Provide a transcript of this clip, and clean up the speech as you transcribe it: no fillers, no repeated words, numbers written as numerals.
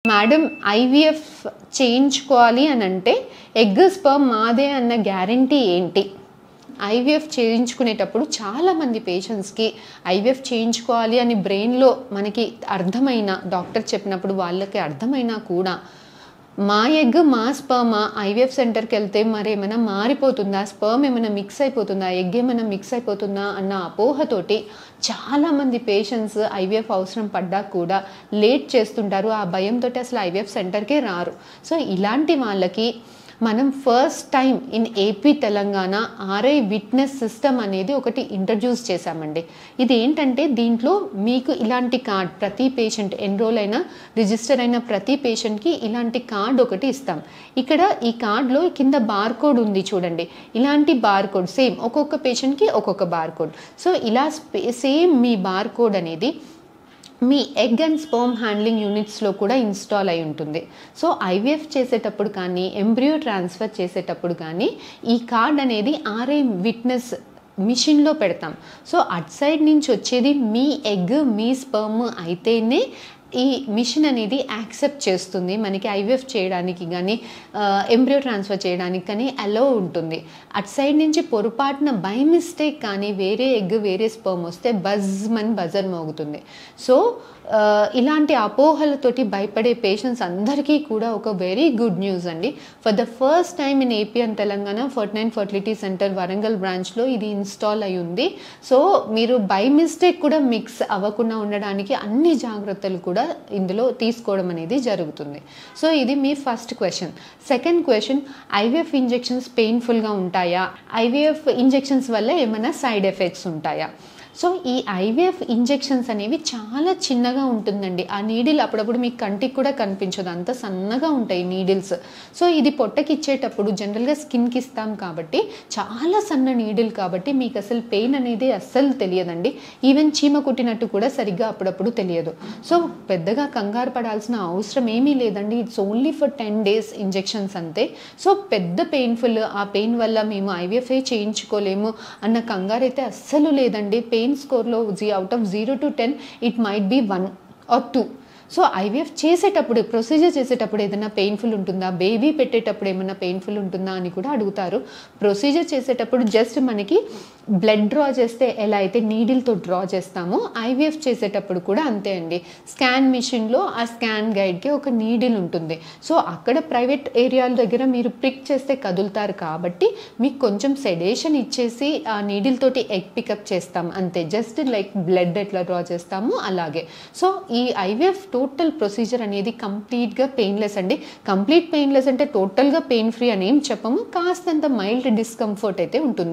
Madam IVF చేయించుకోవాలి అని అంటే ఎగ్ స్పర్మ్ మాదే అన్న గ్యారంటీ ఏంటి? ఐవీఎఫ్ చేయించుకునేటప్పుడు చాలామంది పేషెంట్స్కి ఐవీఎఫ్ చేయించుకోవాలి అని బ్రెయిన్లో మనకి అర్థమైన డాక్టర్ చెప్పినప్పుడు వాళ్ళకి అర్థమైనా కూడా మా ఎగ్ మా స్పర్మ్ ఐవీఎఫ్ సెంటర్కి వెళ్తే మరి ఏమైనా మారిపోతుందా, స్పర్మ్ ఏమైనా మిక్స్ అయిపోతుందా, ఎగ్ ఏమైనా మిక్స్ అయిపోతుందా అన్న అపోహతోటి చాలామంది పేషెంట్స్ ఐవీఎఫ్ అవసరం పడ్డా కూడా లేట్ చేస్తుంటారు. ఆ భయంతో అసలు ఐవీఎఫ్ సెంటర్కే రారు. సో ఇలాంటి వాళ్ళకి మనం first time in AP Telangana RI witness system అనేది ఒకటి ఇంట్రడ్యూస్ చేశామండి. ఇది ఏంటంటే దీంట్లో మీకు ఇలాంటి కార్డ్ ప్రతి పేషెంట్ ఎన్రోల్ అయిన రిజిస్టర్ అయిన ప్రతి పేషెంట్కి ఇలాంటి కార్డ్ ఒకటి ఇస్తాం. ఇక్కడ ఈ కార్డ్లో కింద బార్కోడ్ ఉంది చూడండి. ఇలాంటి బార్కోడ్ సేమ్ ఒక్కొక్క పేషెంట్కి ఒక్కొక్క బార్కోడ్. సో ఇలా సేమ్ మీ బార్కోడ్ అనేది మీ ఎగ్ అండ్ స్పర్మ్ హ్యాండ్లింగ్ యూనిట్స్లో కూడా ఇన్స్టాల్ అయి ఉంటుంది. సో ఐవీఎఫ్ చేసేటప్పుడు కానీ ఎంబ్రియో ట్రాన్స్ఫర్ చేసేటప్పుడు కానీ ఈ కార్డ్ అనేది ఆర్ఐ విట్నెస్ మిషన్లో పెడతాం. సో అట్ సైడ్ నుంచి వచ్చేది మీ ఎగ్ మీ స్పర్మ్ అయితేనే ఈ మిషన్ అనేది యాక్సెప్ట్ చేస్తుంది. మనకి ఐవీఎఫ్ చేయడానికి కానీ ఎంబ్రియో ట్రాన్స్ఫర్ చేయడానికి కానీ అలో ఉంటుంది. అట్ సైడ్ నుంచి పొరపాటున బై మిస్టేక్ కానీ వేరే ఎగ్ వేరే స్పర్మ్ వస్తే బజర్ మోగుతుంది. సో ఇలాంటి అపోహలతోటి భయపడే పేషెంట్స్ అందరికీ కూడా ఒక వెరీ గుడ్ న్యూస్ అండి. For the first time in AP and Telangana Ferty9 fertility center Warangal బ్రాంచ్లో ఇది ఇన్స్టాల్ అయి ఉంది. సో మీరు బై మిస్టేక్ కూడా మిక్స్ అవ్వకుండా ఉండడానికి అన్ని జాగ్రత్తలు కూడా ఇందులో తీసుకోవడం అనేది జరుగుతుంది. సో ఇది మీ first question. Second question, IVF injections పెయిన్ఫుల్గా ఉంటాయా, ఐవీఎఫ్ ఇంజెక్షన్స్ వల్ల ఏమైనా సైడ్ ఎఫెక్ట్స్ ఉంటాయా? సో ఈ ఐవీఎఫ్ ఇంజెక్షన్స్ అనేవి చాలా చిన్నగా ఉంటుందండి. ఆ నీడిల్ అప్పుడప్పుడు మీకు కంటికి కూడా కనిపించదు, అంత సన్నగా ఉంటాయి నీడిల్స్. సో ఇది పొట్టకి ఇచ్చేటప్పుడు జనరల్గా స్కిన్కి ఇస్తాం కాబట్టి చాలా సన్న నీడిల్ కాబట్టి మీకు అసలు పెయిన్ అనేది అస్సలు తెలియదండి. ఈవెన్ చీమ కుట్టినట్టు కూడా సరిగ్గా అప్పుడప్పుడు తెలియదు. సో పెద్దగా కంగారు పడాల్సిన అవసరం ఏమీ లేదండి. It's only for 10 days injections అంతే. సో పెద్ద పెయిన్ఫుల్, ఆ పెయిన్ వల్ల మేము ఐవీఎఫ్ఏ చేయించుకోలేము అన్న కంగారు అయితే అస్సలు లేదండి. పెయిన్ స్కోర్లో out of 0 to 10 it might be 1 or 2. So IVF చేసేటప్పుడు ప్రొసీజర్ చేసేటప్పుడు ఏదైనా పెయిన్ఫుల్ ఉంటుందా, బేబీ పెట్టేటప్పుడు ఏమైనా పెయిన్ఫుల్ ఉంటుందా అని కూడా అడుగుతారు. ప్రొసీజర్ చేసేటప్పుడు జస్ట్ మనకి బ్లడ్ డ్రా చేస్తే ఎలా అయితే నీడిల్తో డ్రా చేస్తామో ఐవీఎఫ్ చేసేటప్పుడు కూడా అంతే అండి. స్కాన్ మిషన్లో ఆ స్కాన్ గైడ్కి ఒక నీడిల్ ఉంటుంది. సో అక్కడ ప్రైవేట్ ఏరియాల దగ్గర మీరు ప్రిక్ చేస్తే కదులుతారు కాబట్టి మీకు కొంచెం సెడేషన్ ఇచ్చేసి ఆ నీడిల్ తోటి ఎగ్ పికప్ చేస్తాం అంతే. జస్ట్ లైక్ బ్లడ్ ఎట్లా డ్రా చేస్తామో అలాగే. సో ఈ ఐవీఎఫ్ టోటల్ ప్రొసీజర్ అనేది కంప్లీట్గా పెయిన్లెస్ అండి. కంప్లీట్ పెయిన్లెస్ అంటే టోటల్గా పెయిన్ ఫ్రీ అని ఏం చెప్పము, కాస్తంత మైల్డ్ డిస్కంఫర్ట్ అయితే ఉంటుంది.